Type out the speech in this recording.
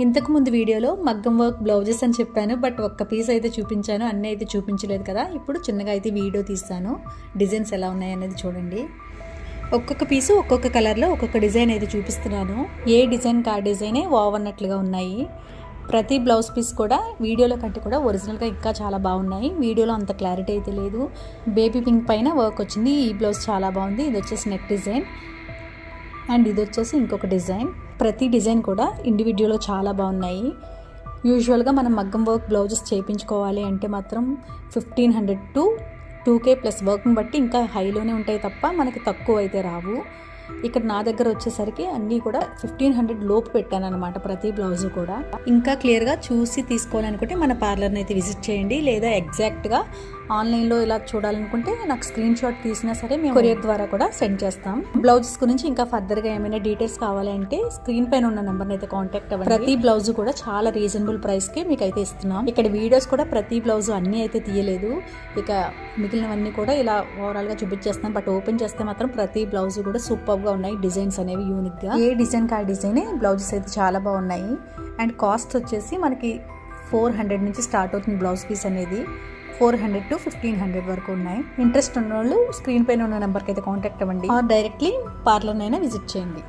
ఇంతకు ముందు వీడియోలో మగ్గం వర్క్ బ్లౌజెస్ అని చెప్పాను, బట్ ఒక్క పీస్ అయితే చూపించాను, అన్నీ అయితే చూపించలేదు కదా. ఇప్పుడు చిన్నగా అయితే వీడియో తీస్తాను, డిజైన్స్ ఎలా ఉన్నాయి అనేది చూడండి. ఒక్కొక్క పీసు ఒక్కొక్క కలర్లో ఒక్కొక్క డిజైన్ అయితే చూపిస్తున్నాను. ఏ డిజైన్కి ఆ డిజైనే వావ్ అన్నట్లుగా ఉన్నాయి. ప్రతి బ్లౌజ్ పీస్ కూడా వీడియోలో కంటే కూడా ఒరిజినల్గా ఇంకా చాలా బాగున్నాయి. వీడియోలో అంత క్లారిటీ అయితే లేదు. బేబీ పింక్ పైన వర్క్ వచ్చింది. ఈ బ్లౌజ్ చాలా బాగుంది. ఇది వచ్చేసి నెక్ డిజైన్ అండ్ ఇది వచ్చేసి ఇంకొక డిజైన్. ప్రతి డిజైన్ కూడా ఇండివిజువల్గా చాలా బాగున్నాయి. యూజువల్గా మనం మగ్గం వర్క్ బ్లౌజెస్ చేయించుకోవాలి అంటే మాత్రం 1500 to 2K ప్లస్ వర్క్ని బట్టి ఇంకా హైలోనే ఉంటాయి తప్ప మనకి తక్కువ అయితే రావు. ఇక్కడ నా దగ్గర వచ్చేసరికి అన్నీ కూడా 1500 లోపు పెట్టాను అనమాట, ప్రతి బ్లౌజు కూడా. ఇంకా క్లియర్గా చూసి తీసుకోవాలనుకుంటే మన పార్లర్ని అయితే విజిట్ చేయండి, లేదా ఎగ్జాక్ట్గా ఆన్లైన్లో ఇలా చూడాలనుకుంటే నాకు స్క్రీన్ షాట్ తీసినా సరే మేము కొరియర్ ద్వారా కూడా సెండ్ చేస్తాం. బ్లౌజెస్ గురించి ఇంకా ఫర్దర్గా ఏమైనా డీటెయిల్స్ కావాలంటే స్క్రీన్ పైన ఉన్న నెంబర్ని అయితే కాంటాక్ట్ అవ్వండి. ప్రతి బ్లౌజ్ కూడా చాలా రీజనబుల్ ప్రైస్కి మీకు అయితే ఇస్తున్నాం. ఇక్కడ వీడియోస్ కూడా ప్రతి బ్లౌజ్ అన్నీ అయితే తీయలేదు, ఇక మిగిలినవన్నీ కూడా ఇలా ఓవరాల్గా చూపించేస్తాను. బట్ ఓపెన్ చేస్తే మాత్రం ప్రతి బ్లౌజ్ కూడా సూపర్గా ఉన్నాయి. డిజైన్స్ అనేవి యూనిక్గా, ఏ డిజైన్కి ఆ డిజైనే బ్లౌజెస్ అయితే చాలా బాగున్నాయి. అండ్ కాస్ట్ వచ్చేసి మనకి 400 నుంచి స్టార్ట్ అవుతుంది బ్లౌజ్ పీస్ అనేది. 400 to 1500 వరకు ఉన్నాయి. ఇంట్రెస్ట్ ఉన్న వాళ్ళు స్క్రీన్ పైన ఉన్న నెంబర్కి అయితే కాంటాక్ట్ అవ్వండి, డైరెక్ట్లీ పార్లర్నైనా విజిట్ చేయండి.